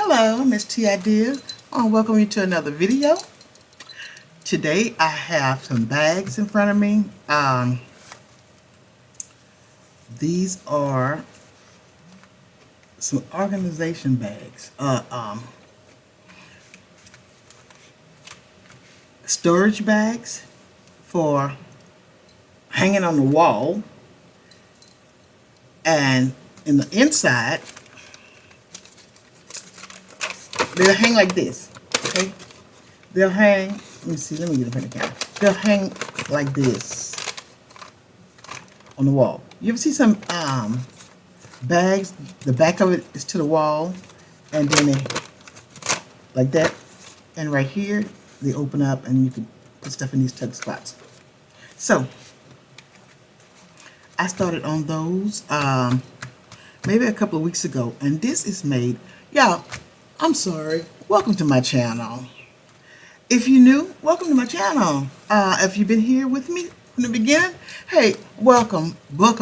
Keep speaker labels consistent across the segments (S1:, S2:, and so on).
S1: Hello, Miss T Idea. I want to welcome you to another video. Today I have some bags in front of me. These are some organization bags. Storage bags for hanging on the wall. And in the inside, they'll hang like this, okay? They'll hang, let me see, let me get it in the camera. They'll hang like this on the wall. You ever see some bags, the back of it is to the wall, and then they, like that, and right here, they open up and you can put stuff in these tuck spots. So, I started on those maybe a couple of weeks ago, and this is made, y'all, I'm sorry, welcome to my channel. If you're new, welcome to my channel. If you've been here with me from the beginning, hey, welcome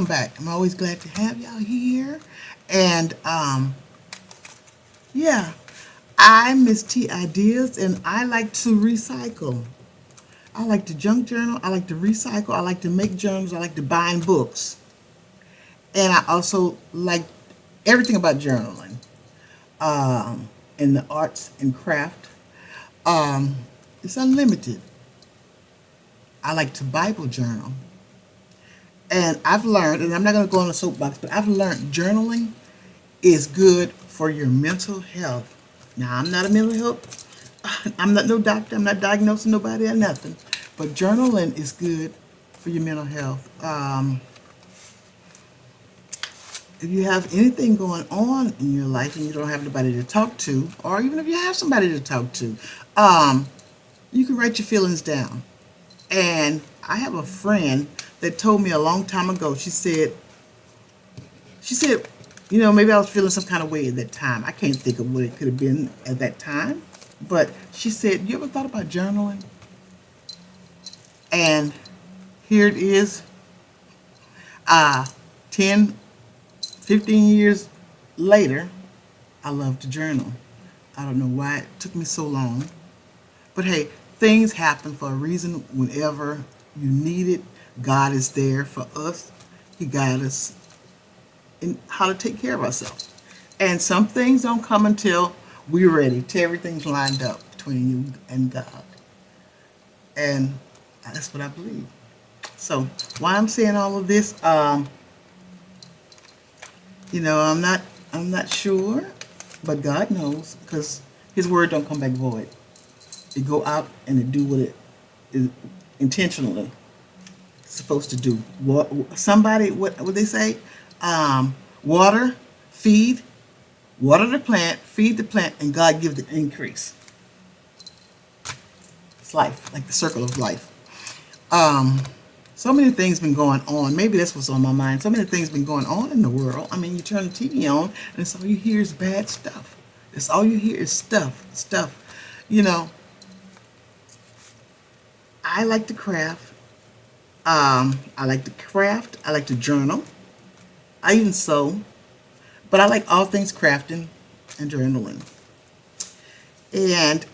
S1: back. I'm always glad to have y'all here. And yeah, I'm Miss T Ideas, and I like to recycle. I like to junk journal, I like to recycle, I like to make journals, I like to bind books. And I also like everything about journaling. In the arts and craft. It's unlimited. I like to Bible journal. And I've learned, and I'm not going to go on a soapbox, but I've learned journaling is good for your mental health. Now, I'm not a mental health, I'm not no doctor, I'm not diagnosing nobody or nothing, but journaling is good for your mental health. If you have anything going on in your life and you don't have anybody to talk to, or even if you have somebody to talk to, you can write your feelings down. And I have a friend that told me a long time ago, she said, you know, maybe I was feeling some kind of way at that time. I can't think of what it could have been at that time. But she said, you ever thought about journaling? And here it is, 10, 15 years later, I love to journal. I don't know why it took me so long. But hey, things happen for a reason. Whenever you need it, God is there for us. He guides us in how to take care of ourselves. And some things don't come until we're ready, till everything's lined up between you and God. And that's what I believe. So why I'm saying all of this, you know, I'm not sure, but God knows, because His word don't come back void. It go out and it do what it is intentionally supposed to do. What they say? Water the plant, feed the plant, and God give the increase. It's life, like the circle of life. So many things been going on. Maybe that's what's on my mind. So many things been going on in the world. I mean, you turn the TV on, and it's all you hear is bad stuff. It's all you hear is stuff. You know, I like to craft. I like to journal. I even sew. But I like all things crafting and journaling. And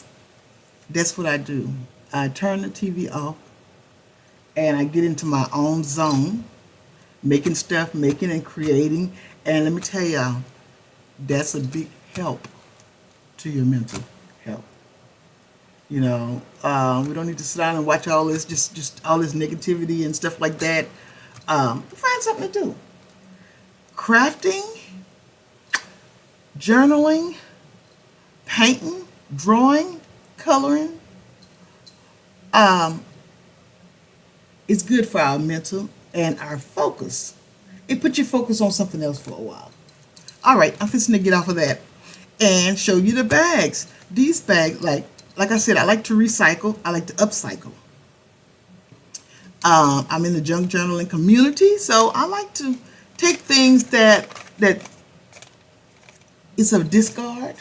S1: that's what I do. I turn the TV off, and I get into my own zone, making and creating. And let me tell y'all, that's a big help to your mental health. You know, we don't need to sit down and watch all this, just all this negativity and stuff like that. Find something to do. Crafting, journaling, painting, drawing, coloring. It's good for our mental and our focus. It puts your focus on something else for a while. All right, I'm fixing to get off of that and show you the bags. These bags, like I said, I like to recycle. I like to upcycle. I'm in the junk journaling community, so I like to take things that is a discard,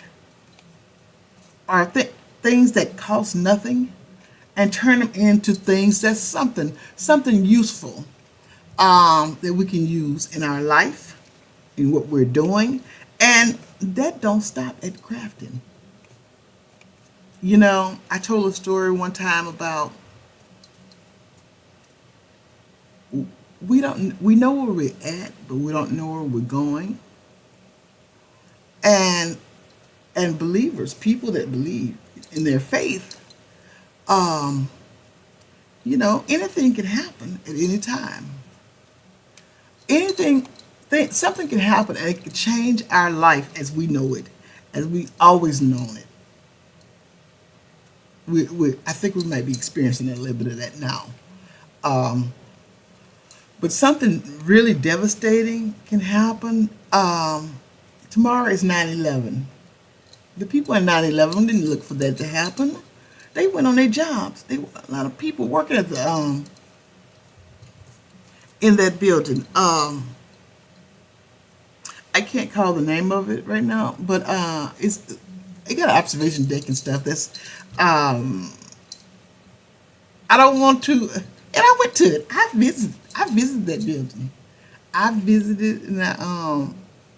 S1: or things that cost nothing, and turn them into things that's something useful, that we can use in our life, in what we're doing, and that don't stop at crafting. You know, I told a story one time about we know where we're at, but we don't know where we're going. And believers, people that believe in their faith, um, you know, anything can happen at any time. Anything, something can happen and it can change our life as we know it, as we always known it. I think we might be experiencing a little bit of that now. Um, but something really devastating can happen. Tomorrow is 9/11. The people in 9/11 didn't look for that to happen. They went on their jobs. A lot of people working at the in that building. I can't call the name of it right now, but it got an observation deck and stuff. That's I don't want to, and I went to it. I visited that building. I visited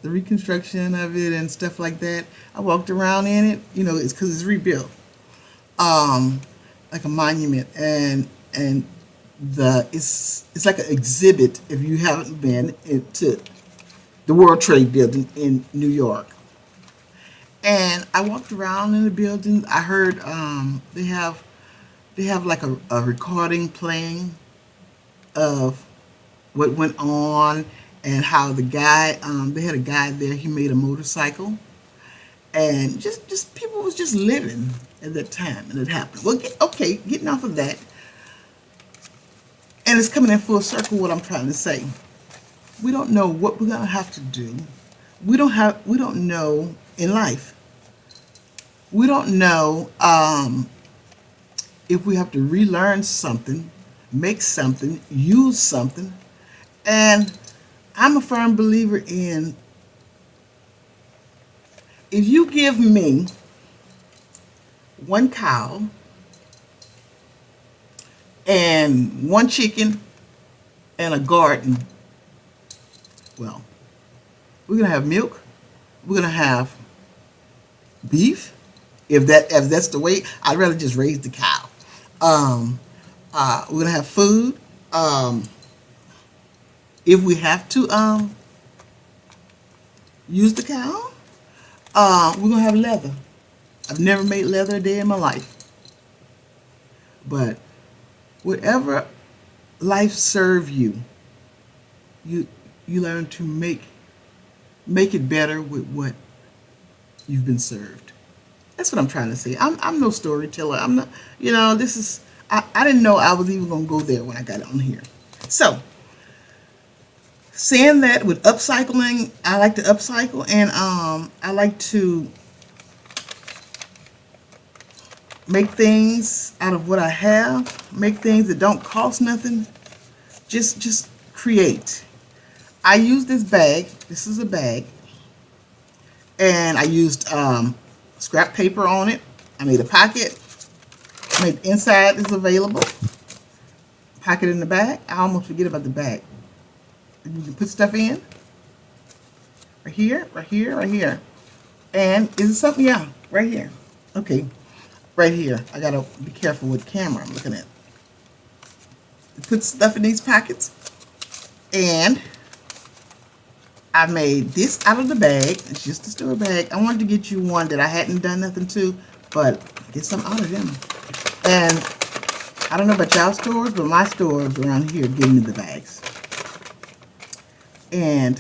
S1: the reconstruction of it and stuff like that. I walked around in it. You know, it's because it's rebuilt, um, like a monument, and it's like an exhibit if you haven't been to the World Trade Building in New York. And I walked around in the building. I heard they have like a recording playing of what went on and how the guy they had a guy there. He made a motorcycle and just people was just living at that time and it happened. Well, okay, getting off of that, and it's coming in full circle. What I'm trying to say, we don't know what we're gonna have to do. We don't know in life. We don't know if we have to relearn something, make something, use something. And I'm a firm believer in, if you give me one cow and one chicken and a garden, well, we're gonna have milk, we're gonna have beef. If that's the way, I'd rather just raise the cow. Um, we're gonna have food. If we have to use the cow, we're gonna have leather. I've never made leather a day in my life, but whatever life serve you, you you learn to make it better with what you've been served. That's what I'm trying to say. I'm no storyteller. I'm not. You know, this is. I didn't know I was even gonna go there when I got on here. So, saying that with upcycling, I like to upcycle, and I like to make things out of what I have. Make things that don't cost nothing. Just create. I use this bag. This is a bag, and I used scrap paper on it. I made a pocket. Made the inside is available. Pocket in the back. I almost forget about the back. You can put stuff in. Right here, right here, right here. And is it something? Yeah, right here. Okay, right here. I gotta be careful with the camera I'm looking at. Put stuff in these pockets. And I made this out of the bag. It's just a store bag. I wanted to get you one that I hadn't done nothing to, but get some out of them. And I don't know about y'all stores, but my stores around here give me the bags. And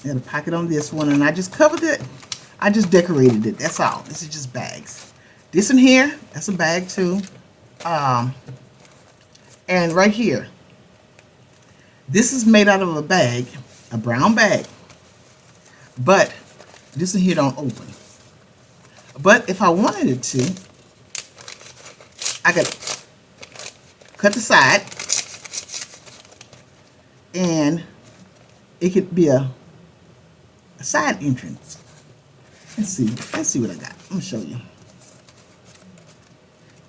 S1: I had a pocket on this one, and I just covered it. I just decorated it. That's all. This is just bags. This in here, that's a bag too. And right here, this is made out of a bag, a brown bag. But this in here don't open. But if I wanted it to, I could cut the side, and it could be a side entrance. Let's see what I got. I'm gonna show you.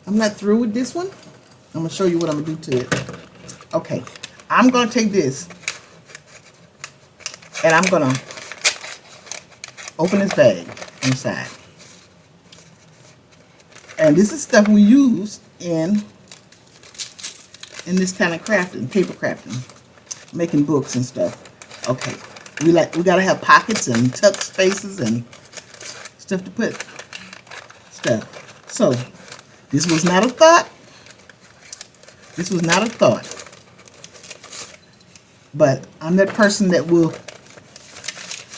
S1: I'm not through with this one. I'm gonna show you what I'm gonna do to it. Okay, I'm gonna take this, and I'm gonna Open this bag on the side. And this is stuff we use in this kind of crafting, paper crafting, making books and stuff. Okay, we gotta have pockets and tuck spaces and stuff to put stuff. So this was not a thought. This was not a thought. But I'm that person that will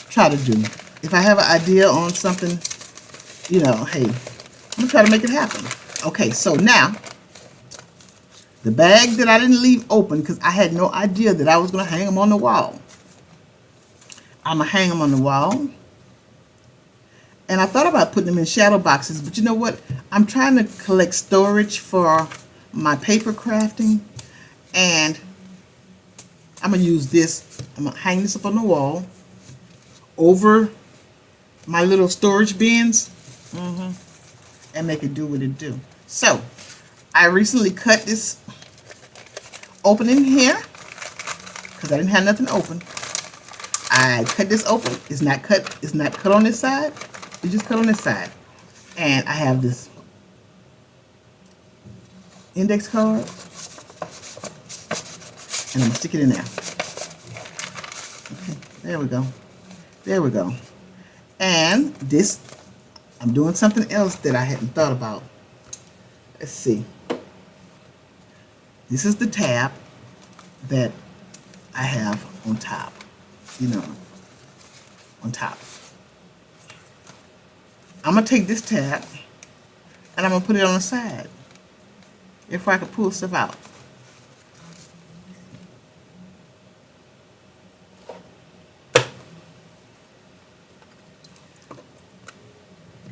S1: try to do. If I have an idea on something, you know, hey, I'm gonna try to make it happen. Okay, so now the bag that I didn't leave open because I had no idea that I was gonna hang them on the wall. I'm gonna hang them on the wall. And I thought about putting them in shadow boxes, but you know what? I'm trying to collect storage for my paper crafting, and I'm gonna use this. I'm gonna hang this up on the wall over my little storage bins, and make it do what it do. So I recently cut this opening here because I didn't have nothing open. I cut this open. It's not cut. It's not cut on this side. It's just cut on this side. And I have this index card, and I'm gonna stick it in there. Okay, there we go. There we go. And this, I'm doing something else that I hadn't thought about. Let's see. This is the tab that I have on top, you know, on top. I'm going to take this tab and I'm going to put it on the side if I could pull stuff out.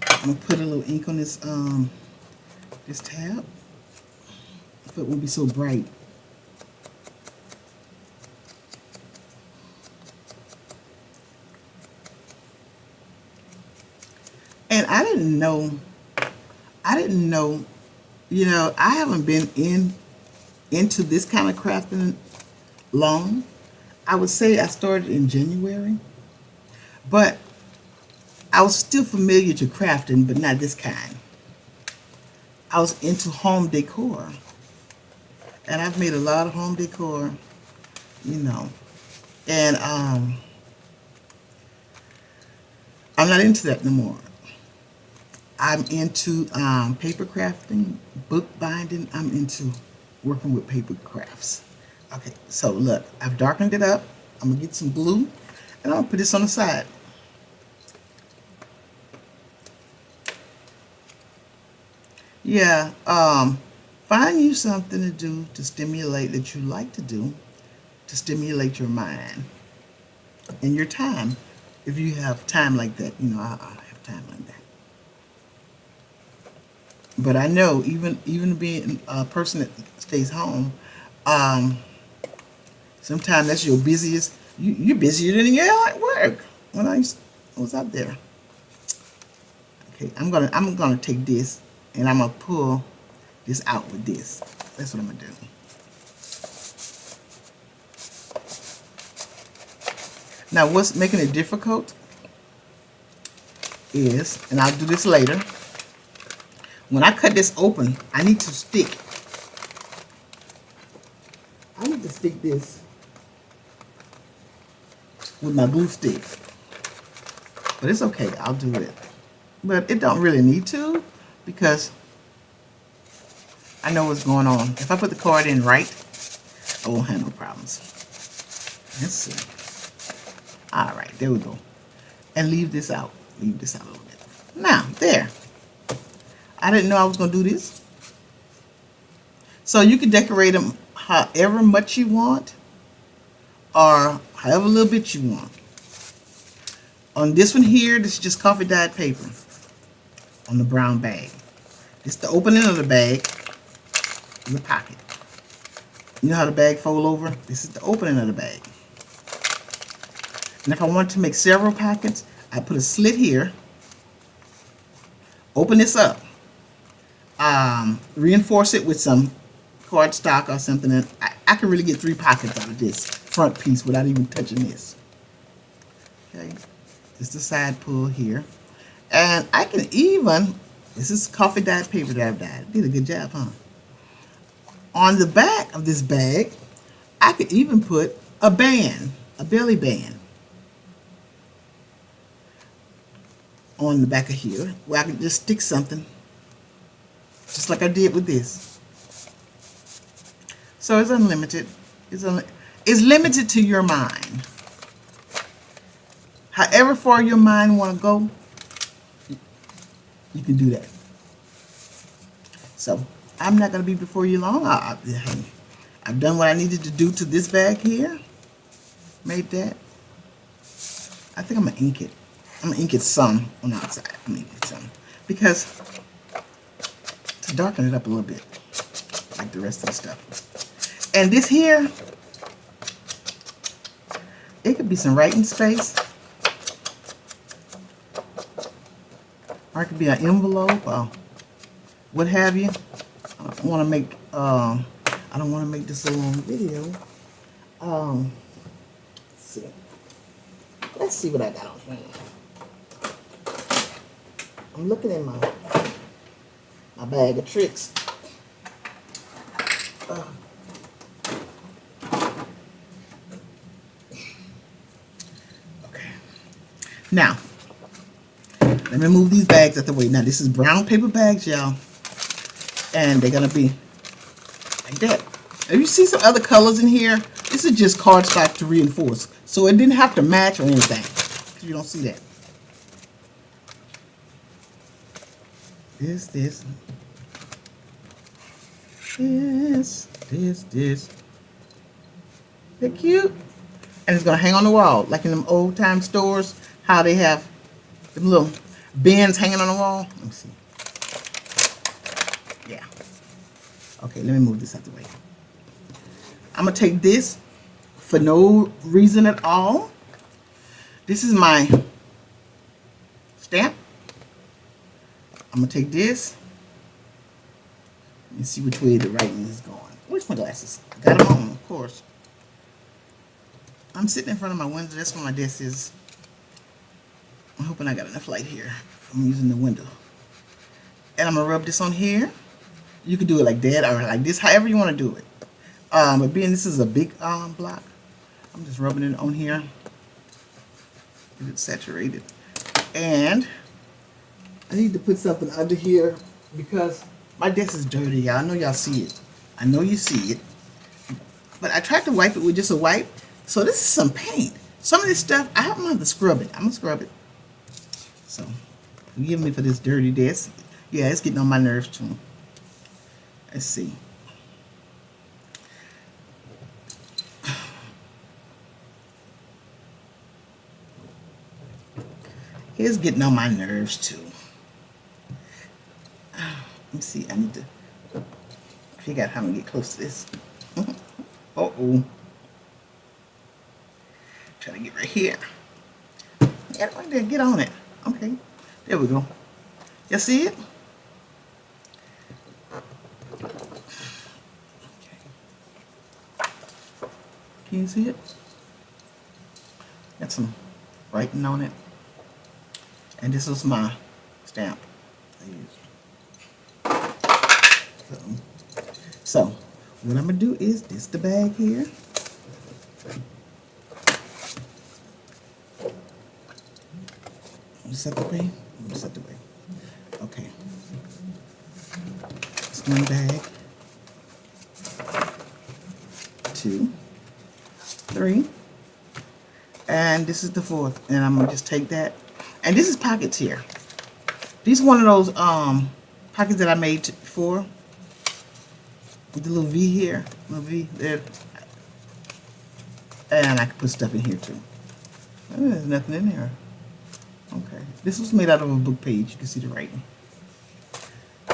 S1: I'm going to put a little ink on this this tab so it won't be so bright. And I didn't know, you know, I haven't been into this kind of crafting long. I would say I started in January, but I was still familiar to crafting, but not this kind. I was into home decor, and I've made a lot of home decor, you know, and I'm not into that no more. I'm into paper crafting, book binding. I'm into working with paper crafts. Okay, so look, I've darkened it up. I'm gonna get some glue, and I'm gonna put this on the side. Yeah, find you something to do to stimulate that you like to do, to stimulate your mind and your time. If you have time like that, you know, I have time like that. But I know even being a person that stays home, sometimes that's your busiest. You're busier than you are at work. When I was out there. Okay, I'm gonna take this and I'm gonna pull this out with this. That's what I'm gonna do. Now, what's making it difficult is, and I'll do this later. When I cut this open, I need to stick this with my glue stick. But it's okay, I'll do it. But it don't really need to because I know what's going on. If I put the card in right, I won't have no problems. Let's see. All right, there we go. And leave this out. Leave this out a little bit. Now, there. I didn't know I was going to do this. So you can decorate them however much you want or however little bit you want. On this one here, this is just coffee dyed paper on the brown bag. This is the opening of the bag, the pocket. You know how the bag fold over? This is the opening of the bag. And if I want to make several pockets, I put a slit here, open this up, reinforce it with some cardstock or something. And I can really get 3 pockets out of this front piece without even touching this. Okay, It's the side pull here. And I can even, this is coffee dyed paper that I've dyed. Did a good job, huh? On the back of this bag, I could even put a band, a belly band, on the back of here, where I could just stick something, just like I did with this. So it's unlimited. It's limited to your mind. However far your mind want to go, you can do that. So I'm not going to be before you long. I've done what I needed to do to this bag here. Made that. I think I'm going to ink it. I'm going to ink it some on the outside. I'm going to ink it some. Because to darken it up a little bit. Like the rest of the stuff. And this here, it could be some writing space. Or it could be an envelope or what have you. I don't want to make this a long video. Let's see what I got on here. I'm looking at my bag of tricks. Okay. Now, let me move these bags out the way. Now, this is brown paper bags, y'all. And they're going to be like that. If you see some other colors in here, this is just cardstock to reinforce. So it didn't have to match or anything. You don't see that. This. They're cute. And it's going to hang on the wall. Like in them old time stores, how they have them little bins hanging on the wall. Let me see. Yeah. Okay, let me move this out the way. I'm going to take this for no reason at all. This is my stamp. I'm going to take this and see which way the writing is going. Where's my glasses? I got them on, of course. I'm sitting in front of my window. That's where my desk is. I'm hoping I got enough light here. I'm using the window. And I'm going to rub this on here. You can do it like that or like this, however you want to do it. But being this is a big block, I'm just rubbing it on here. Get it saturated. And I need to put something under here because my desk is dirty, y'all. I know y'all see it. I know you see it. But I tried to wipe it with just a wipe. So this is some paint. Some of this stuff, I don't have to scrub it. I'm going to scrub it. So, forgive me for this dirty desk. Yeah, it's getting on my nerves too. Let's see. It's getting on my nerves too. Let me see. I need to figure out how to get close to this. Uh-oh. Try to get right here. Yeah, right there. Get on it. Okay. There we go. You see it? Okay. Can you see it? Got some writing on it. And this was my stamp I used. So what I'm going to do is this the bag here. Set the way. Set the way. Okay. It's one bag. 2, 3. And this is the 4th. And I'm going to just take that. And this is pockets here. These are one of those pockets that I made before. With the little V here. Little V there. And I can put stuff in here too. Oh, there's nothing in here. Okay. This was made out of a book page. You can see the writing.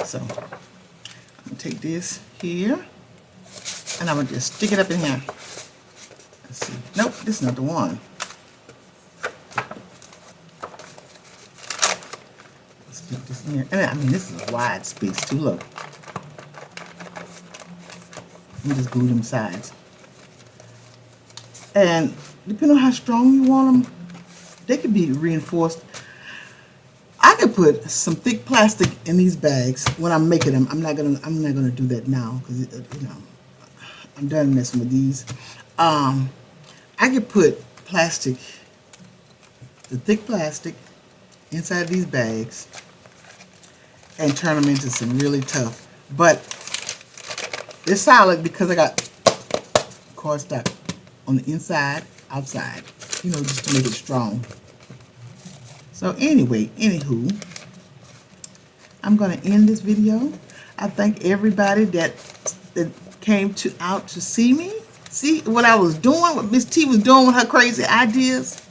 S1: So, I'm going to take this here. And I'm going to just stick it up in here. Let's see. Nope, this is not the one. Stick this in here. And I mean, this is a wide space too. Look. Let me just glue them sides. And depending on how strong you want them, They could be reinforced. I could put some thick plastic in these bags when I'm making them. I'm not gonna do that now because I'm done messing with these. I could put the thick plastic inside these bags and turn them into some really tough. But they're solid because I got cardstock on the inside, outside, just to make it strong. So anyway, anywho, I'm going to end this video. I thank everybody that came out to see me, see what I was doing, what Miss T was doing with her crazy ideas.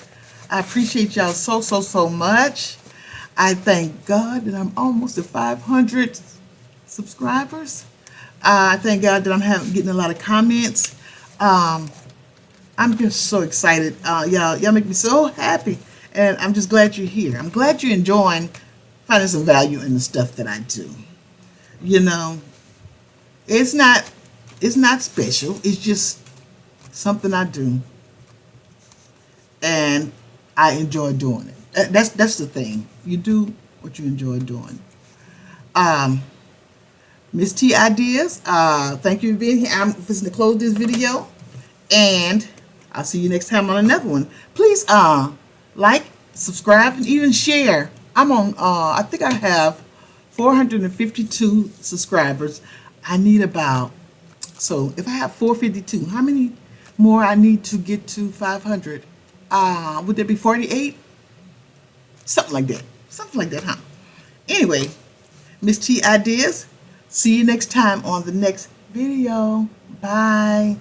S1: I appreciate y'all so much. I thank God that I'm almost at 500 subscribers. I thank God that I'm getting a lot of comments. I'm just so excited. Y'all make me so happy. And I'm just glad you're here. I'm glad you're enjoying finding some value in the stuff that I do. It's not special. It's just something I do. And I enjoy doing it. That's the thing. You do what you enjoy doing. Miss T Ideas, thank you for being here. I'm going to close this video. And I'll see you next time on another one. Please like, subscribe, and even share. I'm on, I think I have 452 subscribers. I need so if I have 452, how many more I need to get to 500? Would there be 48? Something like that, huh? Anyway, Miss T Ideas, see you next time on the next video. Bye.